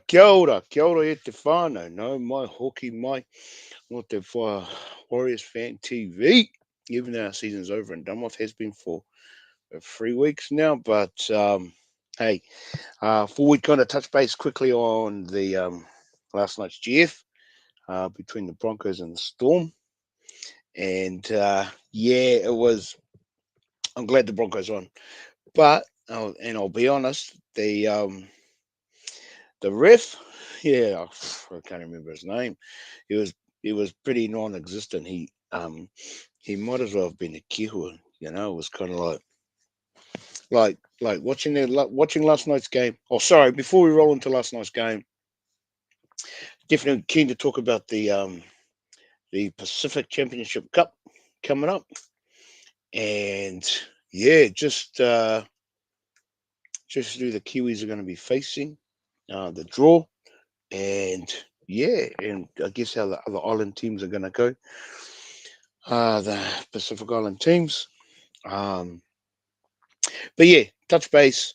kia ora e te whānau, no, mai hoki mai, o te Warriors Fan TV. Even though our season's over and done with, has been for 3 weeks now, but hey, before we kind of touch base quickly on the last night's GF between the Broncos and the Storm, and yeah, it was. I'm glad the Broncos won, but and I'll be honest, the ref, yeah, I can't remember his name. He was he was pretty non-existent. He might as well have been a kihua. It was kind of like watching last night's game. Oh, sorry, before we roll into last night's game, definitely keen to talk about the Pacific Championship Cup coming up, and yeah, just who the Kiwis are going to be facing, the draw, and yeah, and I guess how the other island teams are going to go. The Pacific Island teams. Um, but yeah, touch base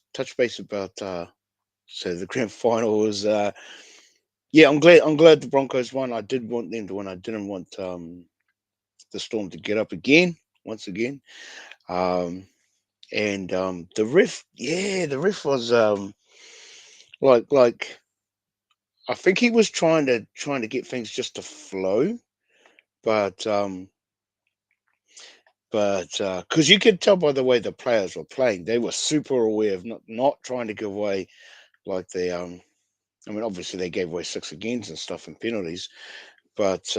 about so the grand final was yeah, I'm glad the Broncos won. I did want them to win. I didn't want the Storm to get up again once again. Um, and the ref was like I think he was trying to get things just to flow, but because you could tell by the way the players were playing, they were super aware of not trying to give away like the I mean, obviously they gave away six agains and stuff and penalties, but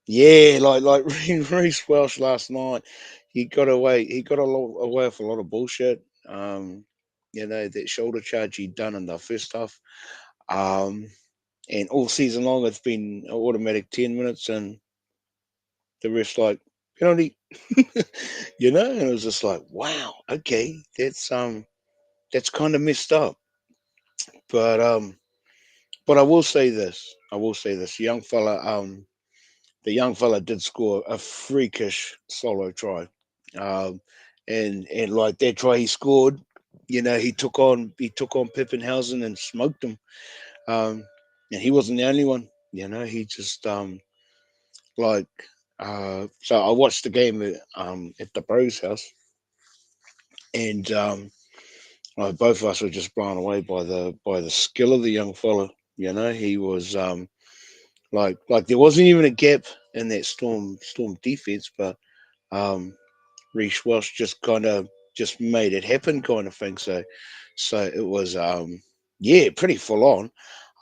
yeah, like Reece Welsh last night, he got away. He got away with a lot of bullshit. That shoulder charge he'd done in the first half, um, and all season long it's been an automatic 10 minutes, and the ref's like penalty, and it was just like, wow, okay, that's kind of messed up, but But I will say this, the young fella did score a freakish solo try, um, and like that try he scored, he took on Pippenhausen and smoked him, um, and he wasn't the only one. He just like so I watched the game at the Bros house, and like both of us were just blown away by the skill of the young fella. He was like there wasn't even a gap in that storm defense, but um Reece Welsh just kind of just made it happen, kind of thing. So it was yeah, pretty full on.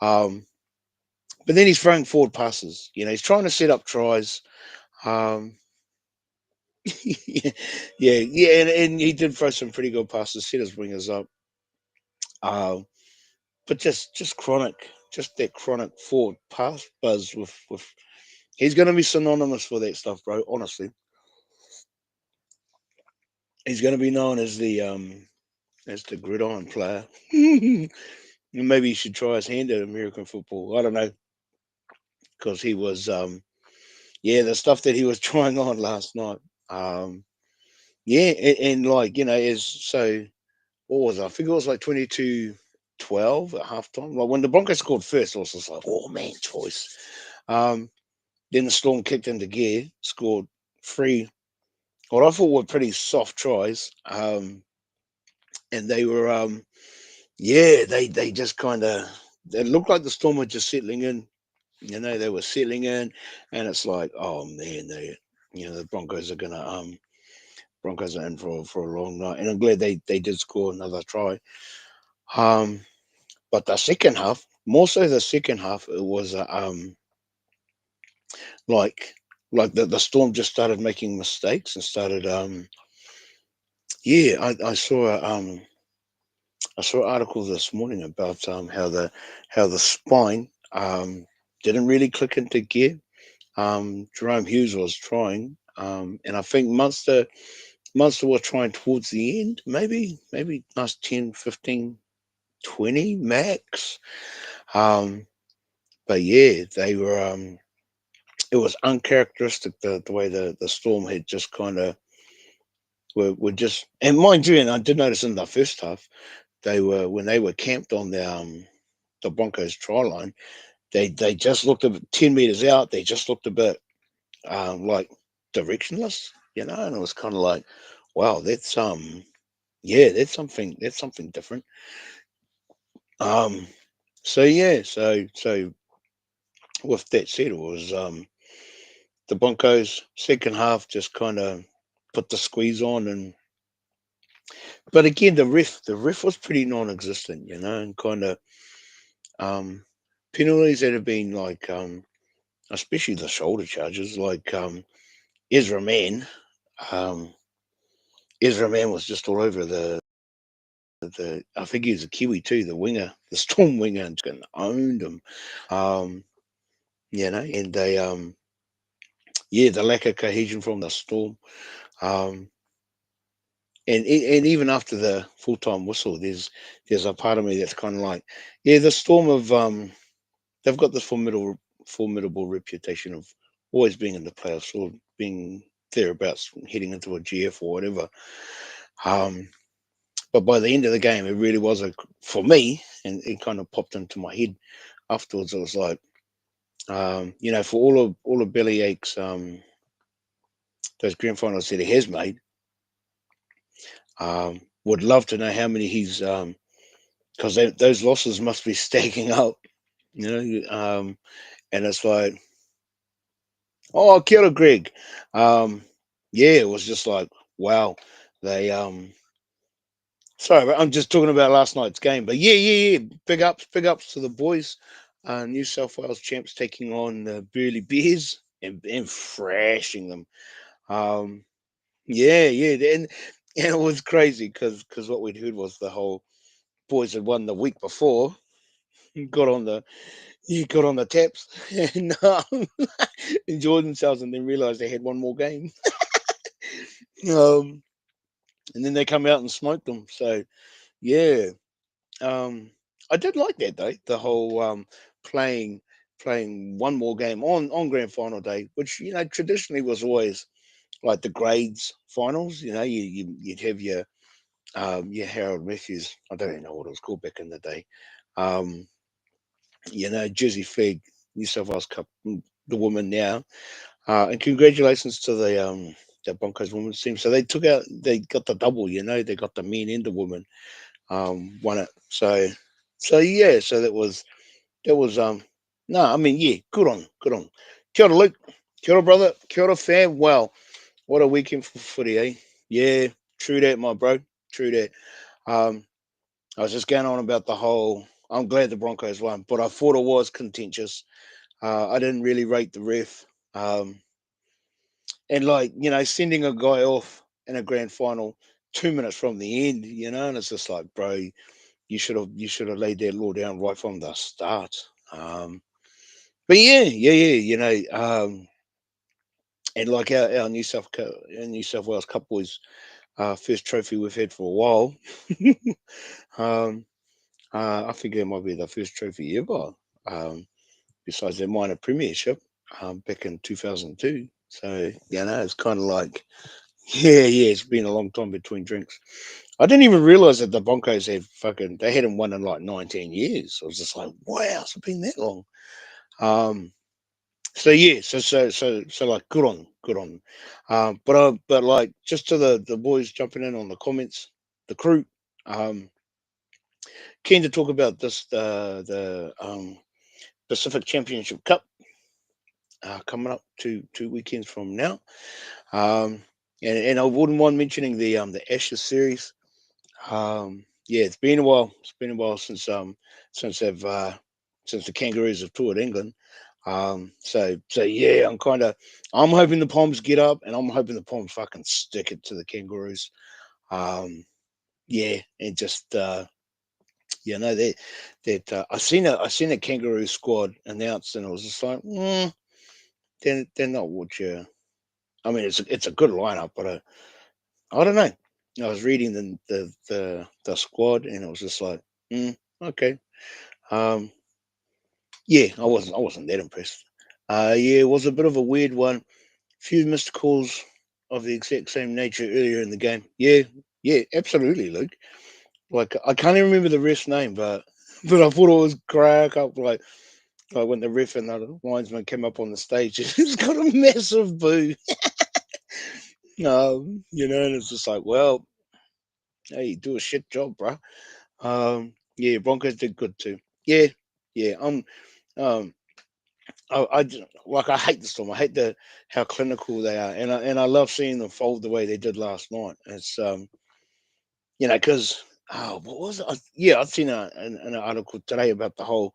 Um but then he's throwing forward passes. He's trying to set up tries. Um yeah, yeah, and he did throw some pretty good passes, set his wingers up. Um but just that chronic forward pass buzz with he's going to be synonymous for that stuff, bro. Honestly, he's going to be known as the gridiron player. Maybe he should try his hand at American football. I don't know, because he was yeah, the stuff that he was trying on last night. Um, yeah, and like is so what was it? I think it was like 22-12 at halftime. Like when the Broncos scored first, I was just like, oh man, choice. Um, then the Storm kicked into gear, scored three what I thought were pretty soft tries. And they were yeah, they just kind of it looked like the Storm were just settling in. They were settling in, and it's like, oh man, the Broncos are in for a long night, and I'm glad they did score another try. Um, but the second half, more so the second half, it was like the Storm just started making mistakes and started yeah, I saw an article this morning about how the spine didn't really click into gear. Jerome Hughes was trying, and I think Munster was trying towards the end, maybe last 10, 15, 20 max. Um, but yeah, they were. It was uncharacteristic the way the Storm had just kind of were just. And mind you, and I did notice in the first half, they were when they were camped on the the Broncos try line, they just looked a bit 10 meters out. They just looked a bit like directionless, and it was kind of like, wow, that's yeah, that's something different. Um, so yeah, so with that said, it was the Broncos second half just kind of put the squeeze on, and but again the ref was pretty non-existent, and kind of um penalties that have been like especially the shoulder charges, like Ezra Man. Um, Ezra Man was just all over the. I think he was a Kiwi too, the winger, the Storm winger, and just owned him. Um, and they yeah, the lack of cohesion from the Storm. Um, and even after the full time whistle, there's a part of me that's kind of like, yeah, the Storm of they've got this formidable reputation of always being in the playoffs or being thereabouts, heading into a GF or whatever. Um, but by the end of the game, it really was for me, and it kind of popped into my head afterwards. It was like, for all of Billy Aches, those grand finals that he has made, would love to know how many he's because those losses must be stacking up, and it's like, oh, kia ora, Greg. Yeah, it was just like, wow, they sorry, I'm just talking about last night's game, but yeah. Big ups to the boys. New South Wales champs taking on the Burley Bears and thrashing them. Um, yeah, and it was crazy because what we'd heard was the whole boys had won the week before, got on the got on the taps and enjoyed themselves, and then realised they had one more game. Um, and then they come out and smoked them. So yeah, Um, I did like that though. The whole playing playing one more game on grand final day, which traditionally was always like the grades finals. You'd have your Harold Matthews. I don't even know what it was called back in the day. Um, Jersey Flag, New South Wales Cup, the women now. And congratulations to the Broncos women's team. So they got the double. They got the men and the women won it. So yeah, so that was no, I mean, yeah, good on. Kia ora, Luke. Kia ora, brother. Kia ora, fam. Wow, what a weekend for footy, eh? Yeah, true that, my bro. True that. Um, I was just going on about the whole. I'm glad the Broncos won, but I thought it was contentious. I didn't really rate the ref, and like sending a guy off in a grand final 2 minutes from the end, and it's just like, bro, you should have laid that law down right from the start. But yeah, and like our New South Wales Cup boys, first trophy we've had for a while. um, I think it might be the first trophy ever. Besides their minor premiership, back in 2002. So it's kind of like, yeah, it's been a long time between drinks. I didn't even realize that the Broncos they hadn't won in like 19 years. I was just like, wow, it's been that long. So yeah, so like, good on. But like, just to the boys jumping in on the comments, the crew, um, keen to talk about this the Pacific Championship Cup coming up two weekends from now. Um, and I wouldn't mind mentioning the Ashes series. Yeah, it's been a while. It's been a while since they've since the Kangaroos have toured England. So yeah, I'm hoping the Poms get up, and I'm hoping the Poms fucking stick it to the Kangaroos. Yeah, and just that I seen a Kangaroo squad announced, and I was just like, they're not what you. I mean, it's a good lineup, but I don't know. I was reading the squad, and it was just like, okay. Um, yeah, I wasn't that impressed. Yeah, it was a bit of a weird one. Few missed calls of the exact same nature earlier in the game. Yeah, absolutely, Luke. Like, I can't even remember the ref's name, but But I thought it was crack up like when the ref and the linesman came up on the stage, he's got a massive boo. And it's just like, well, hey, you do a shit job, bro. Yeah, Broncos did good too. Yeah, yeah. Um, like I hate the Storm. I hate the how clinical they are, and I love seeing them fold the way they did last night. It's because what was it? Yeah, I've seen an article today about the whole.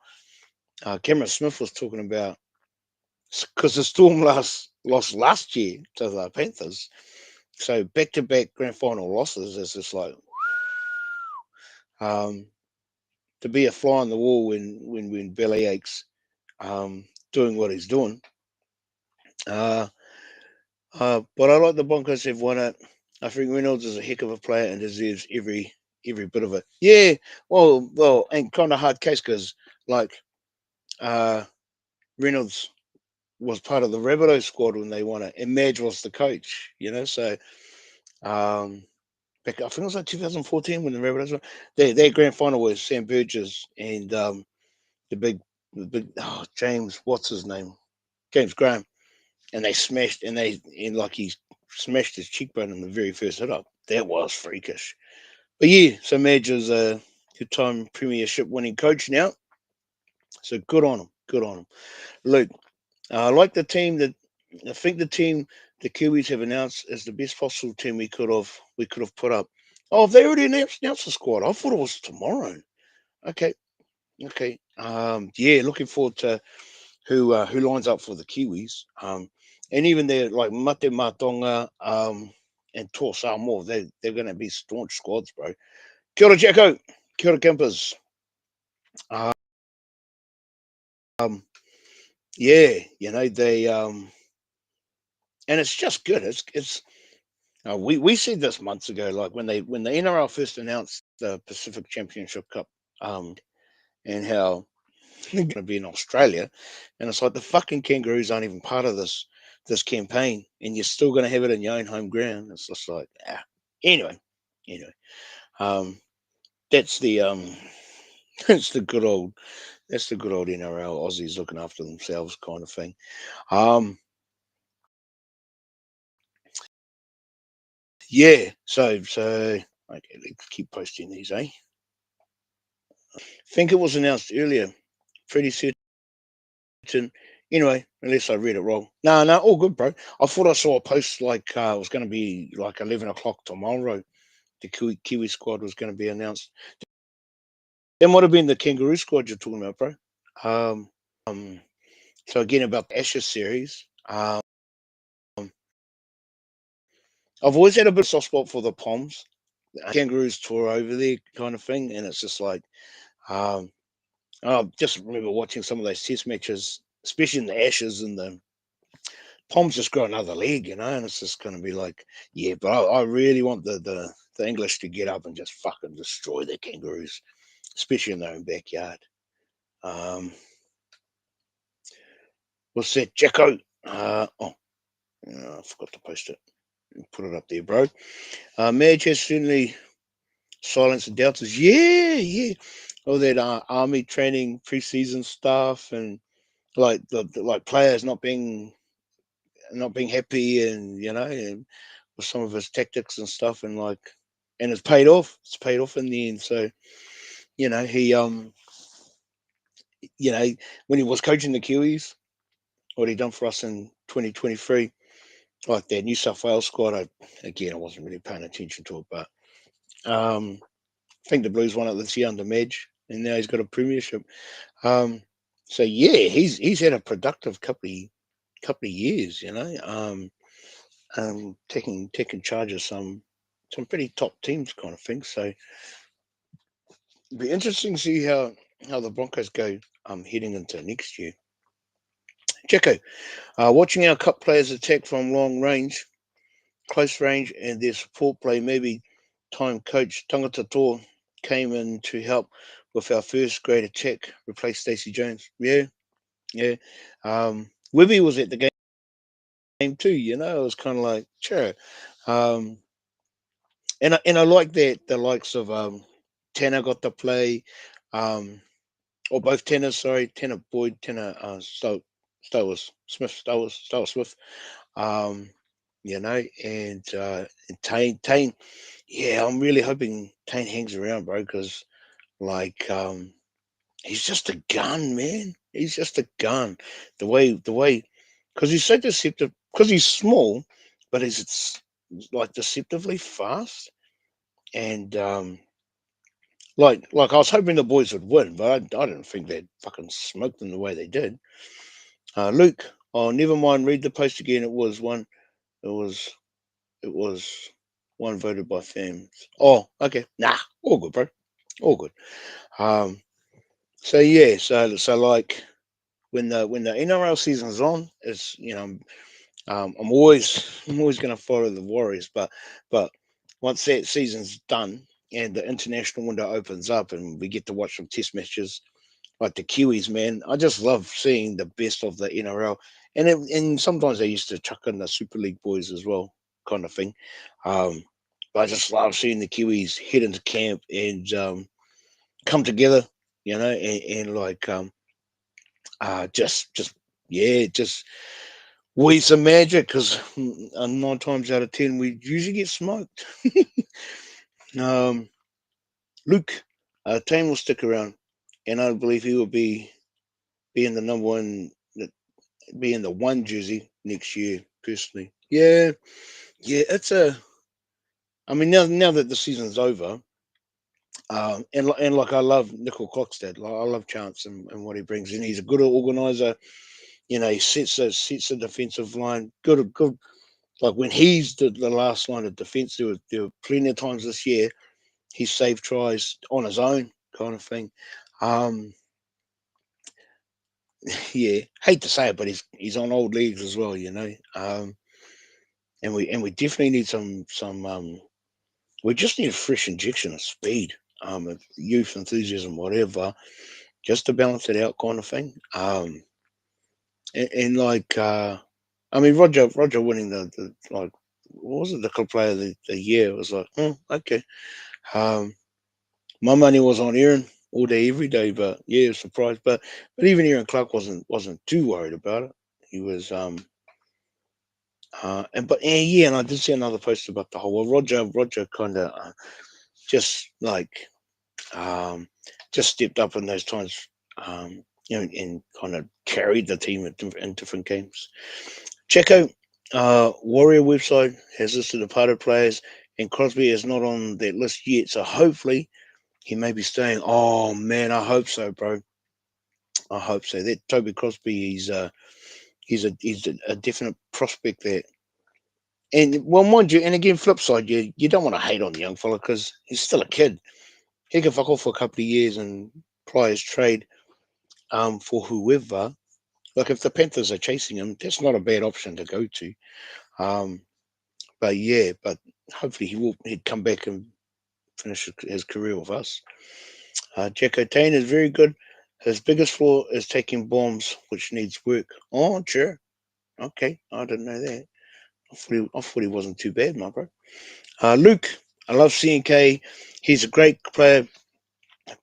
Cameron Smith was talking about because the Storm lost last year to the Panthers, so back to back grand final losses is just like um, to be a fly on the wall when belly aches, doing what he's doing. Uh, but I like the Broncos have won it. I think Reynolds is a heck of a player and deserves every bit of it. Yeah, well, and kind of hard case because like uh, Reynolds was part of the Rabbitohs squad when they won it, and Madge was the coach. So um, back I think it was like 2014 when the Rabbitohs won. Their grand final was Sam Burgess and the big James, what's his name, James Graham, and they smashed and like he smashed his cheekbone in the very first hit up. That was freakish. But yeah, so Madge is a two-time premiership winning coach now. So good on him. Good on him. Luke, I like the team that I think the team the Kiwis have announced is the best possible team we could have put up. Oh, have they already announced the squad? I thought it was tomorrow. Okay, okay. Yeah, looking forward to who lines up for the Kiwis. And even their like Mate Matonga and Tor Samoa, they're going to be staunch squads, bro. Kia ora, Jacko. Kia ora, Campers. Um, yeah, they and it's just good. It's we said this months ago, like when the NRL first announced the Pacific Championship Cup, and how they're going to be in Australia, and it's like the fucking Kangaroos aren't even part of this campaign, and you're still going to have it in your own home ground. It's just like anyway, anyway. Um, that's the that's the good old NRL Aussies looking after themselves kind of thing. Um, yeah. So okay, let's keep posting these, eh? Think it was announced earlier. Pretty certain. Anyway, unless I read it wrong. No, no, all good, bro. I thought I saw a post like it was going to be like 11 o'clock tomorrow. The Kiwi squad was going to be announced. That might have been the Kangaroo squad you're talking about, bro. Um, um, so again about the Ashes series. I've always had a bit of soft spot for the Poms. Kangaroos tour over there, kind of thing, and it's just like um, I just remember watching some of those test matches, especially in the Ashes and the Pom's just got another leg, and it's just going to be like, yeah, but I really want the English to get up and just fucking destroy the Kangaroos, especially in their own backyard. Um, what's that, Jacko? I forgot to post it. Put it up there, bro. Madge has certainly silenced the doubters. Yeah, yeah. All that army training, preseason stuff, and like like players not being happy, and with some of his tactics and stuff, and it's paid off. It's paid off in the end. So he you know when he was coaching the Kiwis, what he done for us in 2023, like that New South Wales squad. I wasn't really paying attention to it, but I think the Blues won it this year under Madge, and now he's got a premiership. Um, so yeah, he's had a productive couple of years. Taking charge of some pretty top teams kind of thing. So it'll be interesting to see how the Broncos go heading into next year. Jacko, watching our cup players attack from long range, close range, and their support play, maybe time coach Tangata Tor came in to help with our first great attack, replace Stacey Jones. Yeah, yeah. Webby was at the game too, it was kind of like, sure. Um, and I like that the likes of Tanner got to play. or both tenors, sorry, tenor Boyd, tenor Stowers Smith. Um, and Tane, yeah, I'm really hoping Tane hangs around, bro, because like he's just a gun, man. He's just a gun. The way, because he's so deceptive. Because he's small, but like deceptively fast. And like I was hoping the boys would win, but I didn't think they'd fucking smoke them the way they did. Luke, oh, never mind. Read the post again. It was one. It was it was one voted by fans. Oh, okay. Nah, all good, bro. All good. Um. So yeah. So like when the NRL season's on, it's I'm always going to follow the Warriors, but once that season's done and the international window opens up and we get to watch some test matches like the Kiwis, man, I just love seeing the best of the NRL, and sometimes they used to chuck in the Super League boys as well, kind of thing. Um, but I just love seeing the Kiwis head into camp and come together, and like just yeah, just we some magic because 9 times out of 10 we usually get smoked. um, Luke, Tane will stick around, and I believe he will be in the number one, be in the one jersey next year. Personally, yeah, yeah. It's a. I mean, now that the season's over, and like I love Nickel Clockstead. Like I love Chance and what he brings in. He's a good organizer. He sets the defensive line. Good. Like when he's the last line of defense, there were plenty of times this year he saved tries on his own, kind of thing. Um, yeah, hate to say it, but he's on old leagues as well, and we definitely need some. We just need a fresh injection of speed, of youth enthusiasm, whatever, just to balance it out, kind of thing. And like, I mean, Roger winning the like, what was it, the club player of the year? It was like, oh, okay. Um, my money was on Aaron all day, every day, but yeah, surprised. But even Aaron Clark wasn't too worried about it. He was and but yeah, and I did see another post about the whole, well, Roger kind of just like um just stepped up in those times, and kind of carried the team in different games. Check out Warrior website has listed departed players, and Crosby is not on that list yet. So hopefully he may be staying. Oh man, I hope so, bro. I hope so. That Toby Crosby, he's a definite prospect there. And well, mind you, and again, flip side, you don't want to hate on the young fella because he's still a kid. He can fuck off for a couple of years and ply his trade for whoever. Like if the Panthers are chasing him, that's not a bad option to go to. Um, but yeah, but hopefully he'd come back and finish his career with us. Jack O'Tain is very good. His biggest flaw is taking bombs, which needs work. Oh, sure. Okay, I didn't know that. I thought he wasn't too bad, my bro. Luke, I love CNK. He's a great player,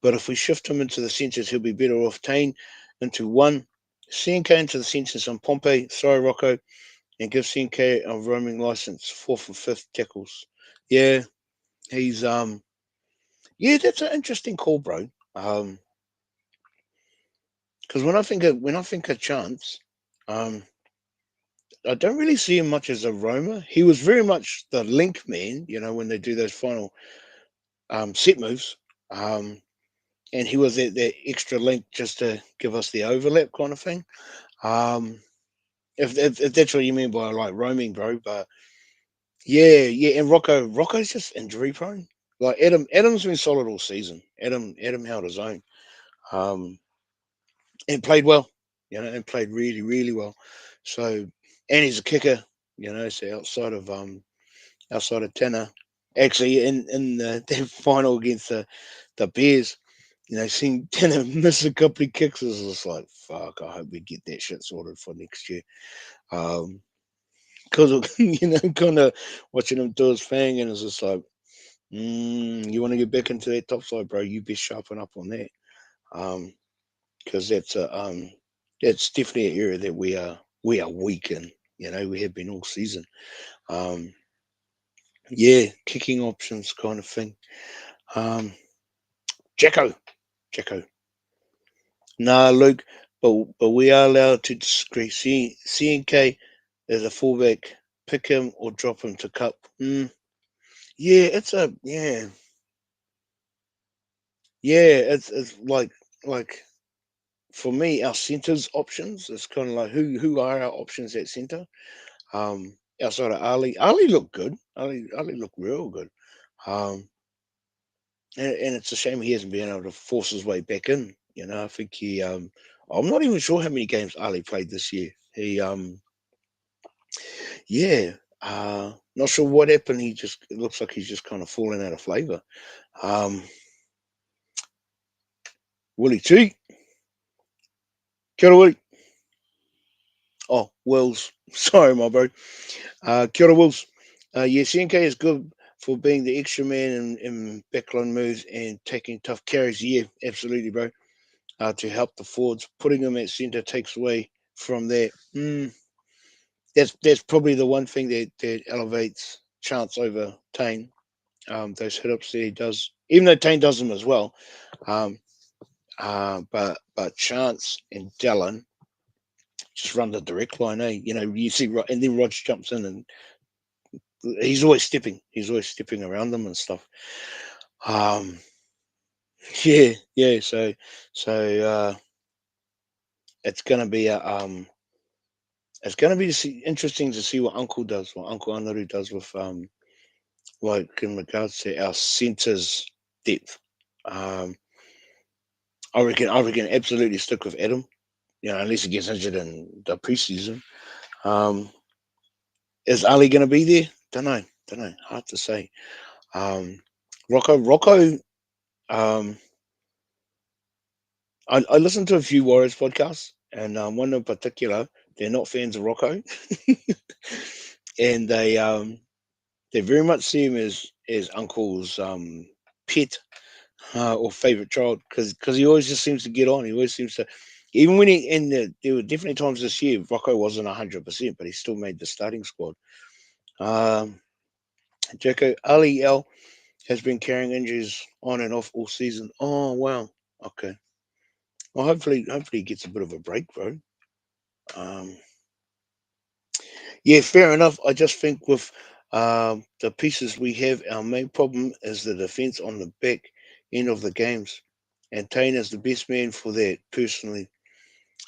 but if we shift him into the centres, he'll be better off. Tane into one, CNK into the centres on Pompey. Sorry, Rocco, and give CNK a roaming license, fourth and fifth tackles. Yeah, he's yeah, that's an interesting call, bro. Because when I think of Chance, um, I don't really see him much as a roamer. He was very much the link man, when they do those final set moves. Um, and he was that extra link just to give us the overlap kind of thing. Um, if that's what you mean by like roaming, bro. But yeah, and Rocco's just injury prone. Like Adam's been solid all season. Adam held his own, um, and played well, and played really really well. So, and he's a kicker, So outside of Tanner, actually in the final against the Bears, seeing Tanner miss a couple of kicks was just like, fuck. I hope we get that shit sorted for next year. Because kind of watching him do his thing, and it's just like, you want to get back into that top side, bro? You best sharpen up on that. Um, because that's definitely an area that we are weak in. We have been all season. Um, yeah, kicking options kind of thing. Um, Jacko, Jacko. Nah, Luke, but we are allowed to disagree. CNK is a fullback. Pick him or drop him to cup. Yeah, it's like for me, our centers options. It's kind of like who are our options at center? Outside of Ali looked good. Ali looked real good. Um, and it's a shame he hasn't been able to force his way back in. I think I'm not even sure how many games Ali played this year. Yeah, not sure what happened. It looks like he's just kind of falling out of flavor. Um, Willie T, kia ora, Willie. Oh, Wills. Sorry, my bro. Kia ora, Wills. Yeah, CNK is good for being the extra man in backline moves and taking tough carries. Yeah, absolutely, bro. To help the forwards. Putting him at centre takes away from that. That's probably the one thing that elevates Chance over Tane. Those hit ups that he does, even though Tane does them as well. Um, but Chance and Dallin just run the direct line. You see, and then Rog jumps in and he's always stepping. He's always stepping around them and stuff. Um, yeah, yeah. So it's gonna be it's gonna be interesting to see what Uncle does, what Uncle Anaru does with like in regards to our centers depth. Um, I reckon absolutely stick with Adam. Unless he gets injured in the preseason. Um, is Ali going to be there? Don't know. Don't know. Hard to say. Um, Rocco. Um, I listened to a few Warriors podcasts, and one in particular, they're not fans of Rocco, and they very much see him as Uncle's pet or favorite child because he always just seems to get on. He always seems to, even when there were definitely times this year Rocco wasn't 100%, but he still made the starting squad. Um, Jacko Ali L has been carrying injuries on and off all season. Oh wow, okay. Well, hopefully he gets a bit of a break, bro. Um, yeah, fair enough. I just think with the pieces we have, our main problem is the defense on the back end of the games. And Tane is the best man for that, personally.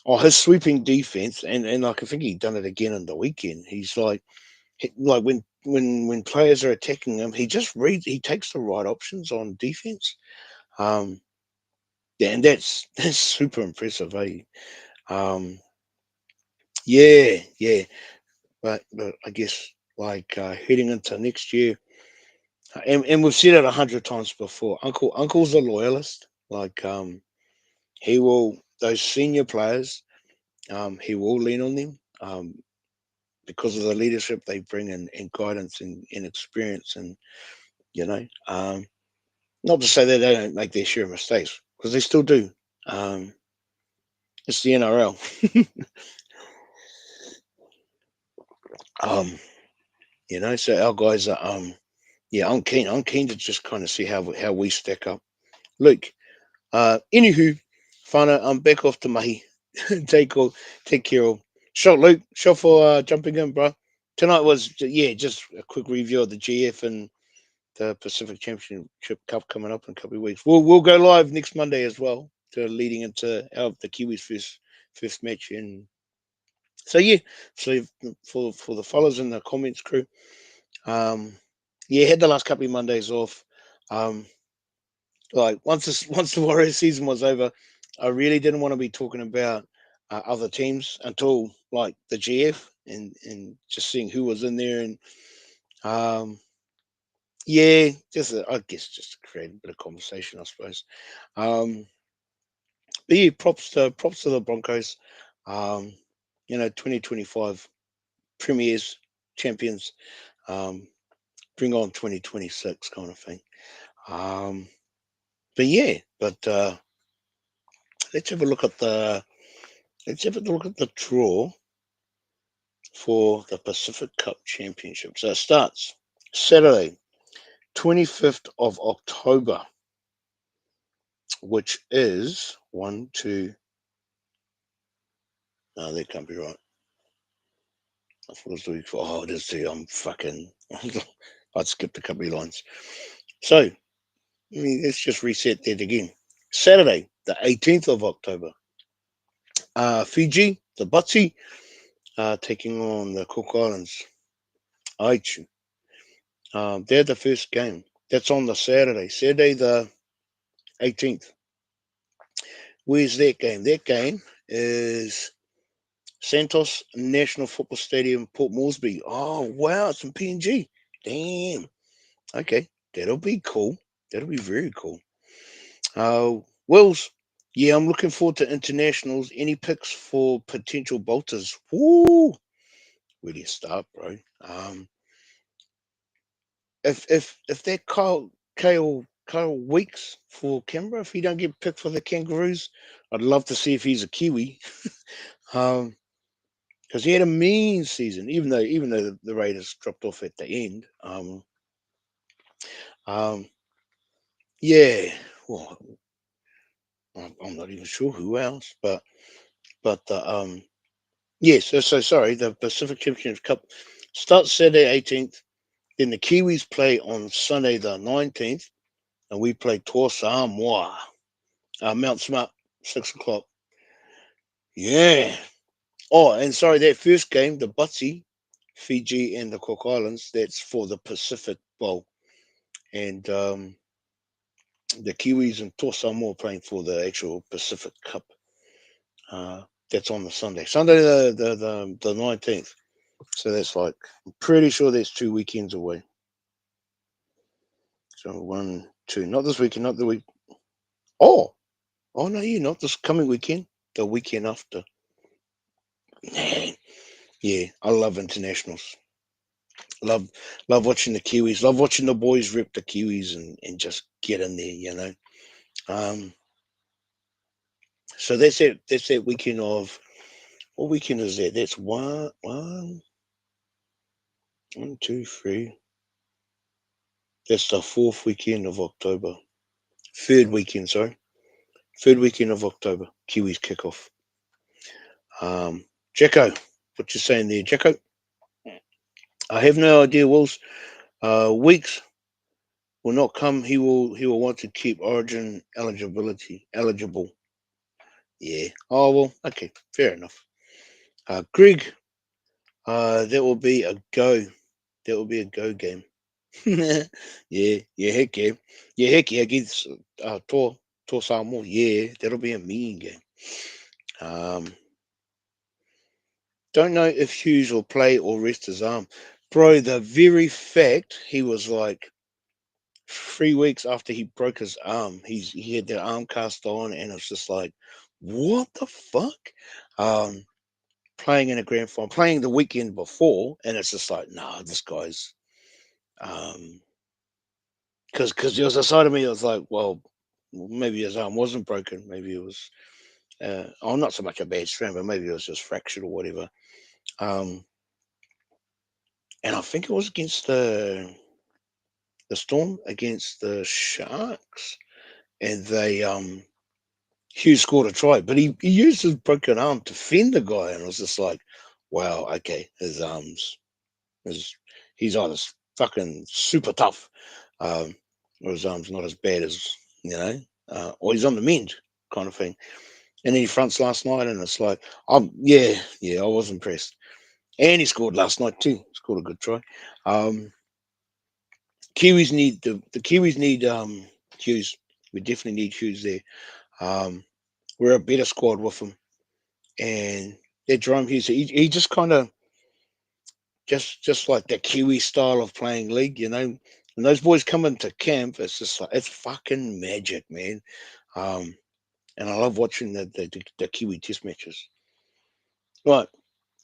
Oh, his sweeping defense, and like I think he done it again on the weekend. He's like when players are attacking him, he takes the right options on defense. Um, yeah, and that's super impressive, eh? Um, yeah, yeah, but I guess like heading into next year, and we've said it 100 times before. Uncle's a loyalist. Like he will those senior players. He will lean on them. Because of the leadership they bring and guidance and experience and you know not to say that they don't make their share of mistakes because they still do. um it's the NRL. um so our guys are yeah, I'm keen to just kind of see how we stack up. Luke, anywho, Fana, I'm back off to mahi. take all take care of shot, Luke. Shot for jumping in, bro. Tonight was just a quick review of the GF and the Pacific Championship Cup coming up in a couple of weeks. We'll go live next Monday as well, to leading into the Kiwis first match. And so yeah, so for the fellas in the comments crew, um, yeah, had the last couple of Mondays off. Um, like once the Warriors season was over, I really didn't want to be talking about other teams until like the GF and just seeing who was in there and um yeah, I guess just to create a bit of conversation, I suppose. Um, but yeah, props to the Broncos. Um, 2025 premiers, champions. Um, bring on 2026 kind of thing. Um, but yeah, but let's have a look at the draw for the Pacific Cup Championship. So it starts Saturday, 25th of October, which is one, two. No, that can't be right. I thought it was the week before. Oh, it is too. I'm fucking. I'd skipped a couple of lines. So, let's just reset that again. Saturday, the 18th of October. Fiji, the Butsy, taking on the Cook Islands. Aichu. They're the first game. That's on the Saturday. Saturday, the 18th. Where's that game? That game is Santos National Football Stadium, Port Moresby. Oh, wow. It's in PNG. Damn. Okay. That'll be cool. That'll be very cool. Wills, yeah, I'm looking forward to internationals. Any picks for potential bolters? Woo! Where do you start, bro? If that Kyle Weeks for Canberra, if he don't get picked for the Kangaroos, I'd love to see if he's a Kiwi. Because he had a mean season, even though the Raiders dropped off at the end. Um, yeah, well, I'm not even sure who else, but yeah. So sorry. The Pacific Championship Cup starts Saturday 18th. Then the Kiwis play on Sunday the 19th, and we play Toa Samoa, Mount Smart, 6 o'clock. Yeah. Oh, and sorry, that first game, the Butsy, Fiji and the Cook Islands, that's for the Pacific Bowl, and the Kiwis and Toa Samoa playing for the actual Pacific Cup. That's on the Sunday, the 19th. So that's like, I'm pretty sure that's 2 weekends away. So one, two, not this weekend, not the week. Oh, oh no, you're not this coming weekend. The weekend after. Man, yeah, I love internationals. Love, love watching the Kiwis. Love watching the boys rip the Kiwis and just get in there. Um, so that's it. That's that weekend of. What weekend is that? That's one, two, three. That's the fourth weekend of October. Third weekend, sorry. Third weekend of October. Kiwis kick off. Jacko, what you saying there, Jacko? I have no idea, Wills. Weeks will not come. He will want to keep Origin eligible. Yeah. Oh well. Okay. Fair enough. Greg. That will be a go. That will be a go game. Yeah. Yeah. Heck yeah. Yeah. Heck yeah. Against Tor Samoa. Yeah. That'll be a mean game. Um. Don't know if Hughes will play or rest his arm. Bro, the very fact he was like 3 weeks after he broke his arm, he had that arm cast on, and it's just like, what the fuck? Um, Playing in a grand final, playing the weekend before, and it's just like, nah, this guy's because there was a side of me that was like, well, maybe his arm wasn't broken, maybe it was oh, not so much a bad strain, but maybe it was just fractured or whatever. Um, and I think it was against the Storm against the Sharks, and they Hughes scored a try, but he used his broken arm to fend the guy, and I was just like, wow, okay, his he's either fucking super tough, or his arm's not as bad as or he's on the mend kind of thing. And then he fronts last night, and it's like, yeah, I was impressed. And he scored last night too. Scored a good try. Um, the Kiwis need Hughes. We definitely need Hughes there. Um, we're a better squad with him, and that Jerome Hughes, he just kind of just like the Kiwi style of playing league. When those boys come into camp, it's just like it's fucking magic, man. Um, and I love watching the Kiwi test matches. Right,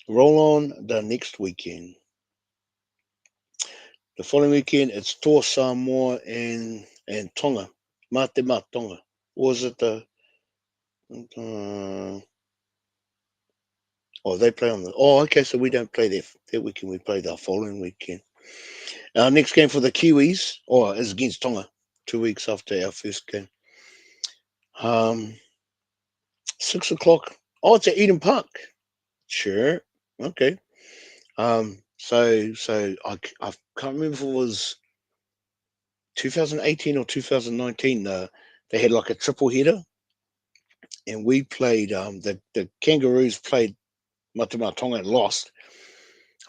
roll on the next weekend. The following weekend, it's Toa Samoa and Tonga. Mate Tonga. Or was it the Uh, oh, they play on the. Oh, okay. So we don't play that weekend. We play the following weekend. Our next game for the Kiwis, is against Tonga. 2 weeks after our first game. 6 o'clock. Oh, it's at Eden Park. Sure. Okay. So I can't remember if it was 2018 or 2019. They had like a triple header, and we played. The Kangaroos played Tonga and lost.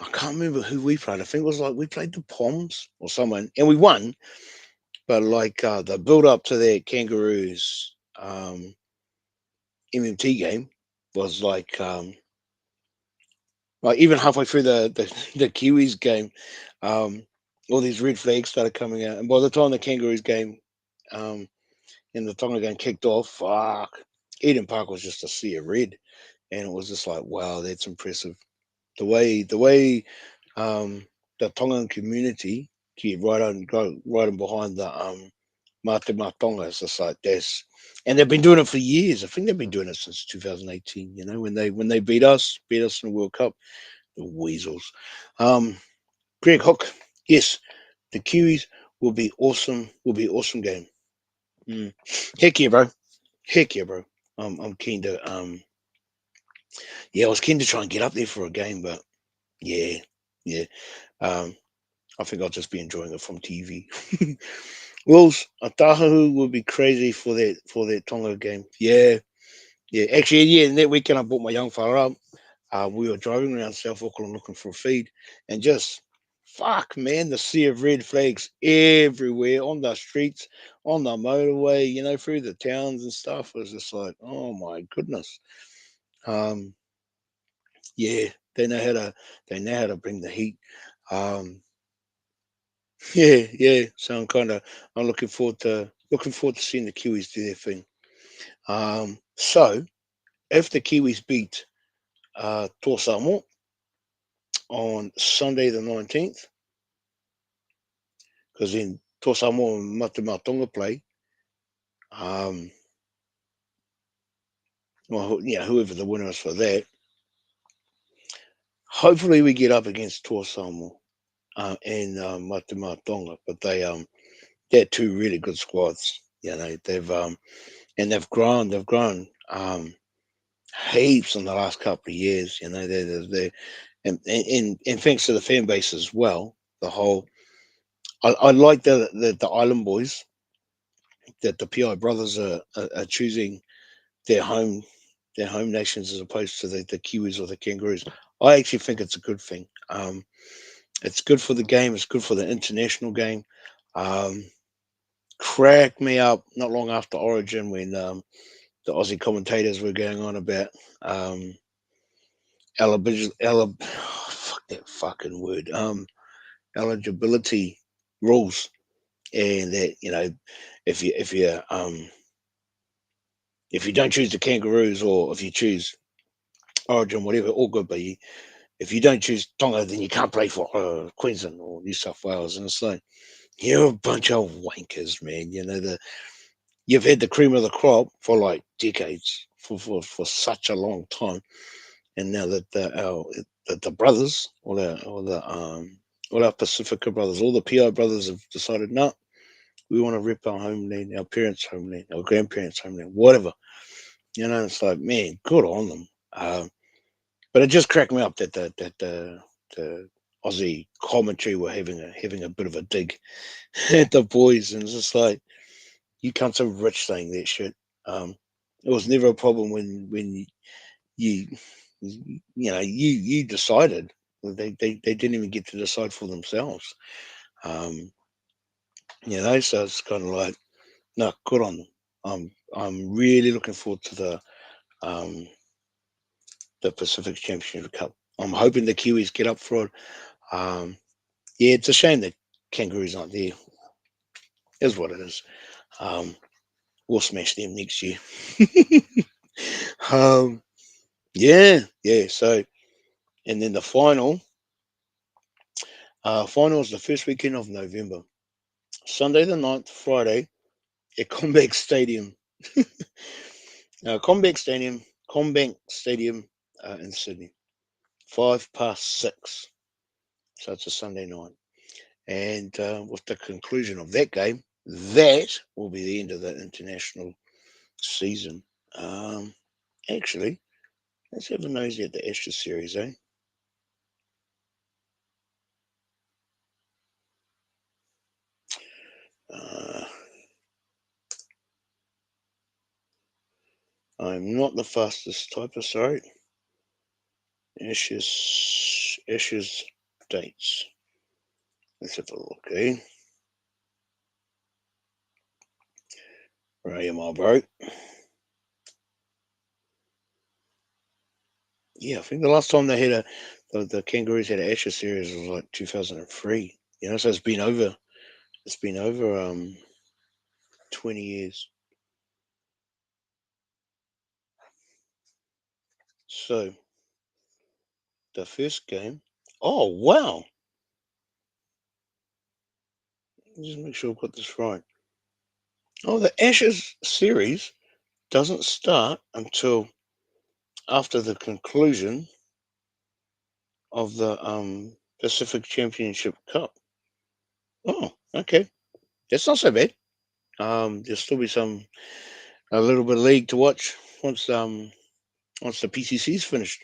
I can't remember who we played. I think it was like we played the Poms or someone, and we won. But like the build up to that Kangaroos MMT game was like even halfway through the Kiwis game, um, all these red flags started coming out, and by the time the Kangaroos game um, and the Tonga game kicked off, fuck, Eden Park was just a sea of red, and it was just like, wow, that's impressive. The way um, the Tongan community keep right on behind the Mate Matonga. It's just like this, and they've been doing it for years. I think they've been doing it since 2018. You know, when they beat us in the World Cup, the Weasels. Um, Greg Hook, yes, the Kiwis will be awesome. Will be awesome game. Mm. Heck yeah, bro. Heck yeah, bro. I'm keen to yeah, I was keen to try and get up there for a game, but yeah, yeah. Um, I think I'll just be enjoying it from TV. Wills, Otahu would be crazy for that Tonga game. Yeah, yeah. Actually, yeah. And that weekend, I brought my young fella up. We were driving around South Auckland looking for a feed, and just fuck, man, the sea of red flags everywhere on the streets, on the motorway, through the towns and stuff. It was just like, oh my goodness. Um, yeah, they know how to bring the heat. Um, yeah, yeah. So I'm looking forward to seeing the Kiwis do their thing. So if the Kiwis beat Torsamo on Sunday the 19th, because then Torsamo and Matamatonga play, um, well, whoever the winner is for that, hopefully we get up against Torsamo and Matamatonga, but they're two really good squads. They've grown heaps in the last couple of years. And thanks to the fan base as well. The whole I like the Island Boys, that the PI brothers are choosing their home their home nations as opposed to the Kiwis or the Kangaroos. I actually think it's a good thing. It's good for the game. It's good for the international game. Um, Cracked me up not long after Origin when the Aussie commentators were going on about um, fuck that fucking word. Eligibility rules, and that if you don't choose the Kangaroos, or if you choose Origin, whatever, all good, but if you don't choose Tonga, then you can't play for Queensland or New South Wales. And it's like, you're a bunch of wankers, man. You've had the cream of the crop for like decades, for such a long time, and now that the brothers, all our Pacifica brothers, all the PI brothers have decided, no, we want to rip our homeland, our parents' homeland, our grandparents' homeland, whatever. It's like, man, good on them. But it just cracked me up that the Aussie commentary were having a bit of a dig at the boys, and it's just like, you can't so rich saying that shit. Um, it was never a problem when you you decided. They didn't even get to decide for themselves. Um, so it's kind of like, no, good on them. I'm really looking forward to um the Pacific Championship Cup. I'm hoping the Kiwis get up for it. Um, yeah, it's a shame that Kangaroos aren't there. Is what it is. Um, we'll smash them next year. um, yeah, yeah. So, and then the final is the first weekend of November. Sunday the 9th, Friday at Combank Stadium. Combank Stadium in Sydney, 6:05. So it's a Sunday night. And with the conclusion of that game, that will be the end of the international season. Actually, let's have a nosy at the Ashes series, eh? Uh, I'm not the fastest typer, sorry. Ashes dates. Let's have a look, eh? Right, my bro. Yeah, I think the last time they had the Kangaroos had an Ashes series was like 2003. So it's been over 20 years. So the first game. Oh wow! Just make sure I've got this right. Oh, the Ashes series doesn't start until after the conclusion of the Pacific Championship Cup. Oh, okay, that's not so bad. There'll still be a little bit of league to watch once the PCC's finished.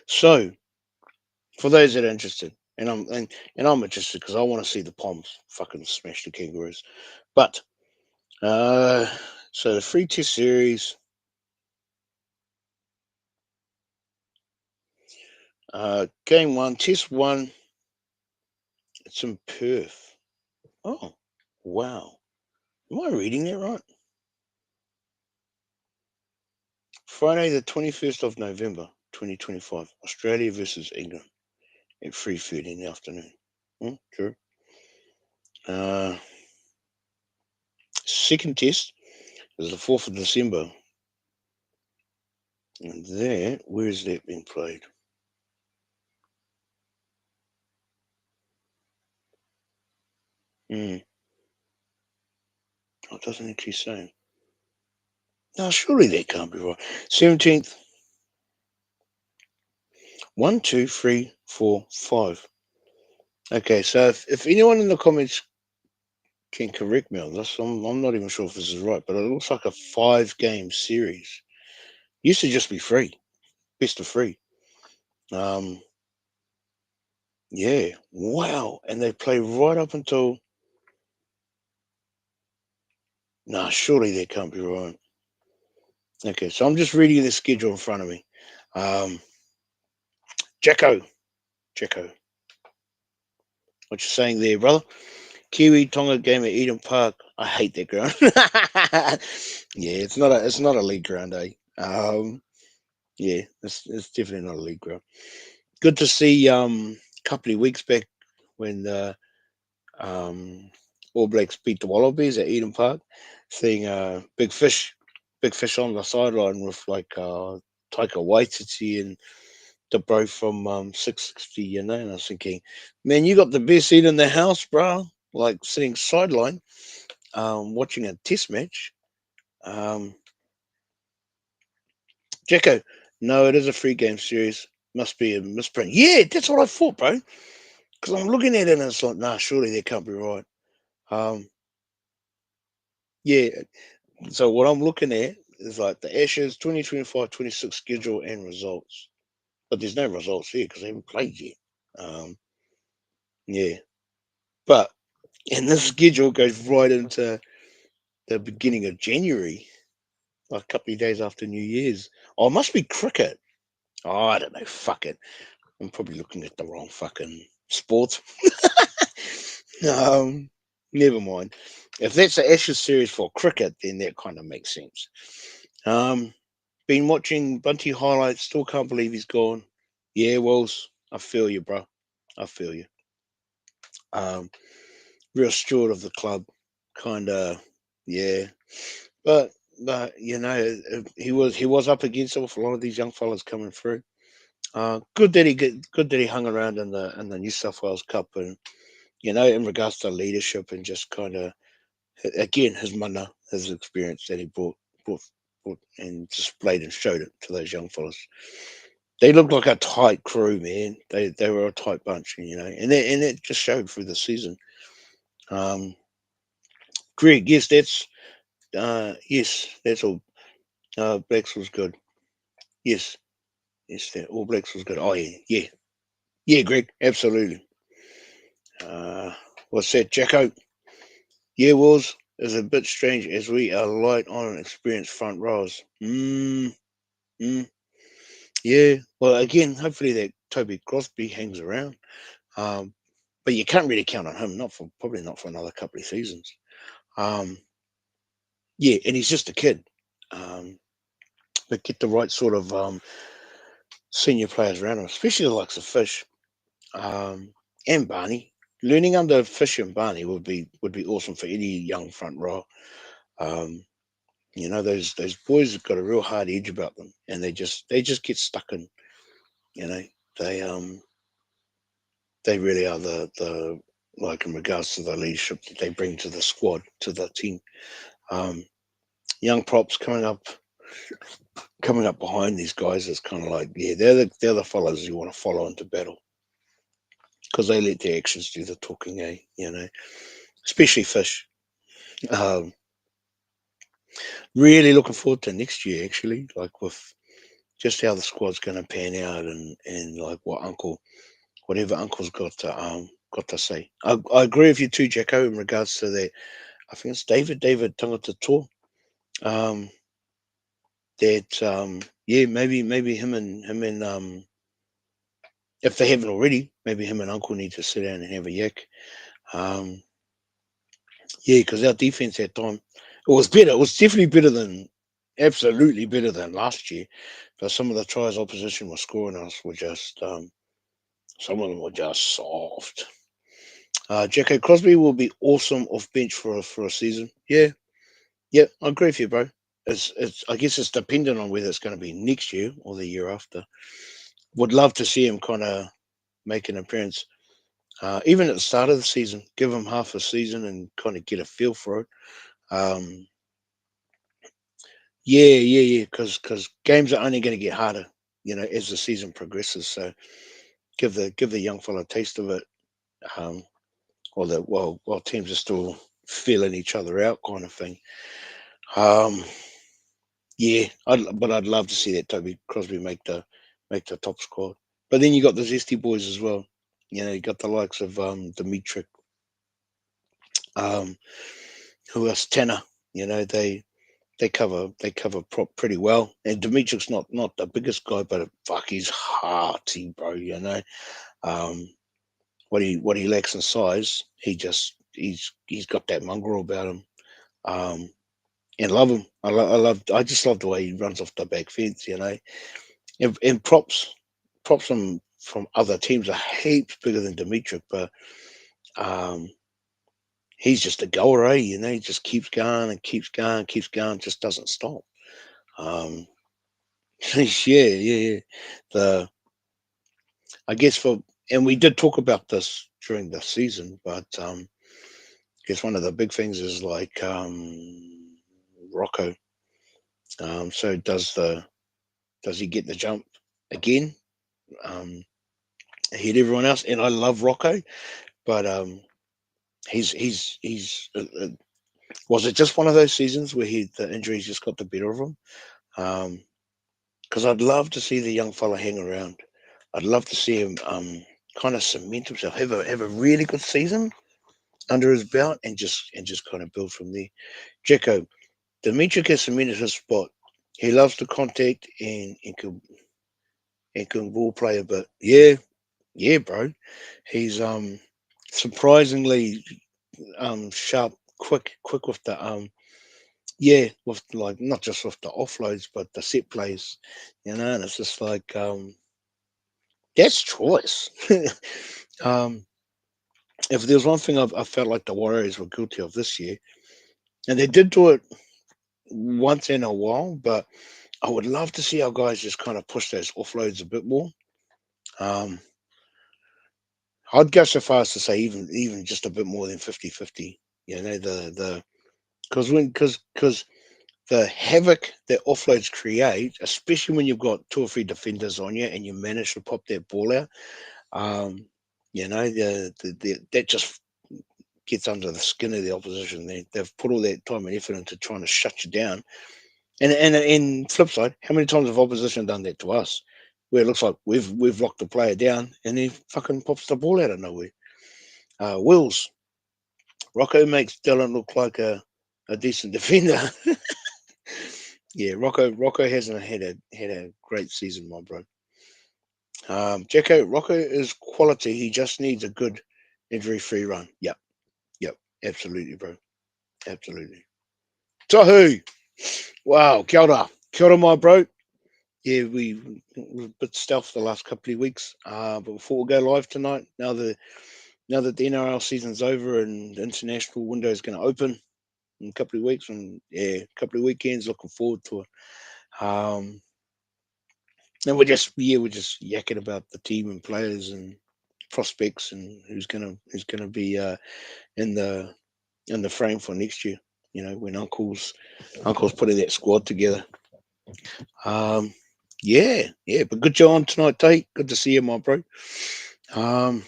So for those that are interested, and I'm interested because I want to see the Poms fucking smash the Kangaroos. But uh, so the free test series, game one, test one, it's in Perth. Oh, wow. Am I reading that right? Friday, the 21st of November, 2025, Australia versus England at 3:30 in the afternoon. True. Uh, second test is the 4th of December. And there, where is that being played? Hmm. Oh, it doesn't actually say. No, surely that can't be right. 17th, 1, 2, 3, 4, 5. Okay, so if anyone in the comments can correct me on this, I'm not even sure if this is right, but it looks like a 5-game series. Used to just be free, best of three. Um, yeah, wow. And they play right up until. Nah, surely that can't be right. Okay, so I'm just reading the schedule in front of me. Um, Jacko, Jacko, what you saying there, brother? Kiwi Tonga game at Eden Park. I hate that ground. Yeah, it's not a league ground, eh? Yeah, it's definitely not a league ground. Good to see a couple of weeks back when the um All Blacks beat the Wallabies at Eden Park, seeing big fish on the sideline with like Taika Waititi and the bro from 660, and I was thinking, man, you got the best seat in the house, bro. Like sitting sideline, watching a test match. Um, Jacko, no, it is a free game series. Must be a misprint. Yeah, that's what I thought, bro. Because I'm looking at it and it's like, nah, surely that can't be right. Um, yeah, so what I'm looking at is like the Ashes 2025-26 schedule and results. But there's no results here because they haven't played yet. Um, yeah. But and this schedule goes right into the beginning of January, like a couple of days after New Year's. Oh, it must be cricket. Oh, I don't know. Fuck it. I'm probably looking at the wrong fucking sport. um, Never mind. If that's the Ashes series for cricket, then that kind of makes sense. Um, Been watching Bunty highlights. Still can't believe he's gone. Yeah, Wells, I feel you, bro. I feel you. Um, Real steward of the club, kind of. Yeah, but he was up against it with a lot of these young fellas coming through. Good that he hung around in the New South Wales Cup, and in regards to leadership and just kind of again his mana, his experience that he brought and displayed and showed it to those young fellas. They looked like a tight crew, man. They were a tight bunch, and it just showed through the season. Um, Greg, that's all. Blacks was good. Yes, yes, that All Blacks was good. Oh yeah, Greg, absolutely. Uh, what's that, Jacko? Yeah, was is a bit strange as we are light on experienced front rows. Mm, yeah. Well, again, hopefully that Toby Crosby hangs around. Um, but you can't really count on him. Probably not for another couple of seasons. Um, yeah, and he's just a kid. Um, but get the right sort of senior players around him, especially the likes of Fish and Barney. Learning under Fish and Barney would be awesome for any young front row. Um, those boys have got a real hard edge about them, and they just get stuck in. You know, they they really are the like in regards to the leadership that they bring to the squad, to the team. Um, Young props coming up behind these guys is kind of like, yeah, they're the fellas you want to follow into battle because they let their actions do the talking, especially Fish. Um, Really looking forward to next year, actually, like with just how the squad's going to pan out, and like whatever Uncle's got to say. I agree with you too, Jacko, in regards to that. I think it's David Tangata Tour. Um, that yeah, maybe him and if they haven't already, maybe him and Uncle need to sit down and have a yak. Um, yeah, because our defense that time it was better. It was definitely better than absolutely better than last year. But some of the tries opposition was scoring us were just some of them were just soft. Jacko Crosby will be awesome off bench for a season. Yeah, yeah, I agree with you, bro. It's I guess it's dependent on whether it's going to be next year or the year after. Would love to see him kind of make an appearance, even at the start of the season. Give him half a season and kind of get a feel for it. Um, yeah, because games are only going to get harder, as the season progresses. So give the young fella a taste of it. Um, while teams are still feeling each other out, kind of thing. Um, yeah, but I'd love to see that Toby Crosby make the top squad. But then you got the zesty boys as well. You got the likes of Dimitri, um, who else? Tanner. They cover prop pretty well. And Dimitri's not the biggest guy, but fuck, he's hearty, bro. Um, what he lacks in size, he's got that mongrel about him. Um, and love him. I just love the way he runs off the back fence. And props from other teams are heaps bigger than Dimitri, but um, he's just a goer, eh? He just keeps going and keeps going, just doesn't stop. Um, yeah. The I guess and we did talk about this during the season, but I guess one of the big things is like Rocco. So does he get the jump again? Um, Hit everyone else, and I love Rocco, but he's was it just one of those seasons where the injuries just got the better of him? Because I'd love to see the young fella hang around. I'd love to see him kind of cement himself, have a really good season under his belt, and just kind of build from there. Jacko, Dimitri has cemented his spot. He loves to contact and can ball play a bit. Yeah, bro. He's surprisingly sharp, quick with the yeah, with like not just with the offloads but the set plays, and it's just like that's choice. um, if there's one thing I felt like the Warriors were guilty of this year, and they did do it once in a while, but I would love to see our guys just kind of push those offloads a bit more. Um, I'd go so far as to say even just a bit more than 50-50. The because the havoc that offloads create, especially when you've got two or three defenders on you and you manage to pop that ball out. Um, that just gets under the skin of the opposition. They've put all that time and effort into trying to shut you down. And flip side, how many times have opposition done that to us? Where it looks like we've locked the player down and he fucking pops the ball out of nowhere. Wills Rocco makes Dylan look like a decent defender. Yeah, Rocco hasn't had a great season, my bro. Jacko Rocco is quality. He just needs a good injury-free run. Yep, yep, absolutely, bro, absolutely. Tahu, wow, kia ora, my bro. Yeah, we're a bit stealth the last couple of weeks. But before we go live tonight, now that the NRL season's over and the international window is going to open in a couple of weeks, and yeah, a couple of weekends, looking forward to it. Um, and we're just yakking about the team and players and prospects and who's gonna be in the in the frame for next year. You know, when Uncle's putting that squad together. Um, yeah. But good job on tonight, Tate. Good to see you, my bro. Um,